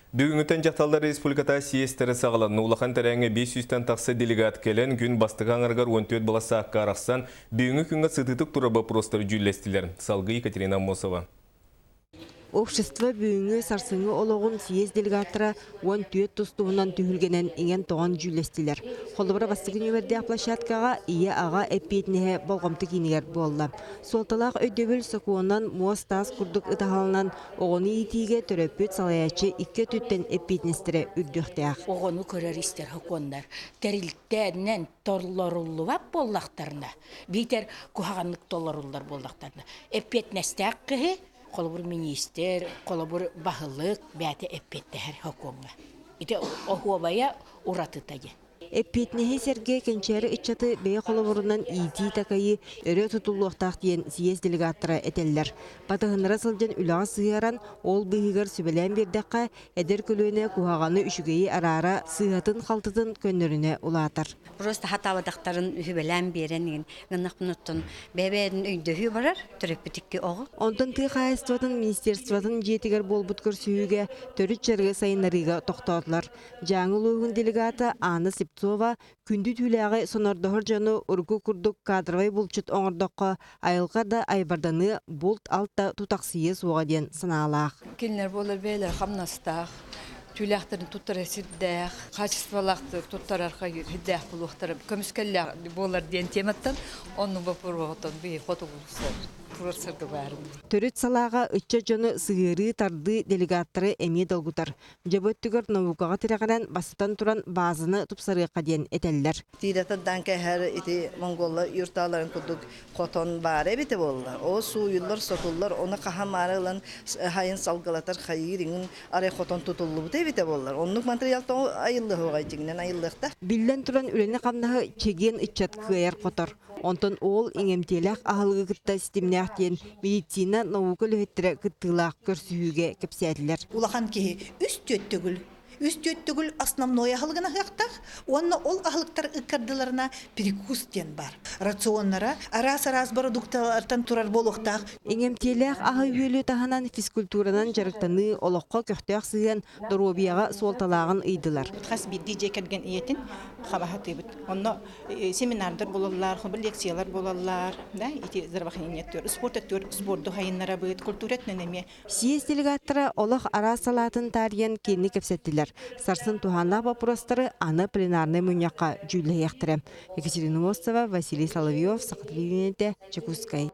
Бүгінгітен жақталдар республиката съестері сағылан улахан тәрәңе 500-тен тақсы делегат келен күн бастыған арғар 14 баласы аққа арақсан бүгінгі күнгі сытытық турабы простыр жүлестілер. Салғы Екатерина Мосова. Общество бүгінгі сарсыңы олығын съезд делегаттыра 14 тұстуынан түйілгенен еңен тоған жүлестілер. Қолыбыра бастығын өмірде площадкаға ие аға әппетінеге болғамты кейінігер болла. Солталақ өйдебіл сықуынан муас тас күрдік ұтағалынан оғыны етиге төрөппет салаячы 2 түттен әппетіністері үрдіқтіяқ. Оғыны көрер істер хықондар. Тәрілттәнен торларуллывап боллақтарына. Бейтер күхағанлық толаруллар боллақтарына. Әппетіністәк қығы Қолыбыр министер, қолыбыр бағылық бәті әппеттәр хақуңға. Ите оғуабая ұраты тәге. Эппетнеге серге кенчері итчаты бей қолыбырынан ити такайы өрі тұтулуқтақ дейін съезд делегаттыра әтелілер. Батығыныра сылден үлаға сығаран ол бұғығыр сөбелен бердіққа әдер көлуіне күхағаны үшігейі арара сығатын қалтытын көніріне ұлатыр. Просто хатабадақтарын үхібелен берен ғынық мұныттын бәбәдің өйдігі барар, түріппетікке оғы. Онтын тый қайыстыватын министерстватын жетігер болбуткыр сүйіге төріт жәргі сайынарыға тоқтадылар. Жаңыл оғын делегаты Аны Септова күнді түләғі сонардығыр жаны ұрғы күрдік кадровай бұлчыт оңырдыққа айылғарда айбарданы болт алтта тұтақсыйы суға ден сыналақ. Келінер болар бәйлер қамнастақ, түләқтірін тұттар әсірдәқ, қачыспалақты тұттар арқа хиддәқ бұлуқтары көміскәлі болар ден тематтан, оның бұпыр оғытын бей қоты бұлыстар. Төрөт салаға үтчі жөні сығыры тарды делегаттары әме долгутар. Жабөттігір наукаға тірәғаран басытан тұран базыны тұпсарыға ден әтәлілер. Тиретаддан кәхәр ити Монголы юрталарын күдік қотон бар әбеті болды. О суйылар, сотулар, оны қахамарылан хайын салғалатар қайырыңын арай қотон тұтылы бұты әбеті болды. Онық материалты айылы хоғай жеңнен айылықта. Білден тұран үлені қамнағы чеген үтчат күйер қотар. Онтон ол еңемтелек ағылығы күтті системіне ақтен медицина науқы лөйттірі күттілақ көрсүйіге кепсәділер. Улахан кеге үст өттігіл основной ағылығына қақтақ, онына ол ағылықтар үккардыларына перекус ден бар. Рационнара арас-арас продукталардан тұрар болуқтақ. Еңемтелек ағы үйелі тағанан физкультуранан жарықтаны олыққа көқтіяқ сыған доробияға солталағын ұйдылар. Қас бидді жекерген иетін қабахаты бұд. Онына семинардар болалар, қыбыл лекциялар болалар, зарбақынеттер, спорттеттер, спортту хайынлара бұд, культуреттен әме. Съезд делегаттары олық арас салатын тариян кені кепсеттілер. Сарсын туханлақ вопростары аны пленарный мүнеққа жүлі яқтыры. Екатерина Мосова, Василий Соловьев, Сақытливенеті, Чекускай.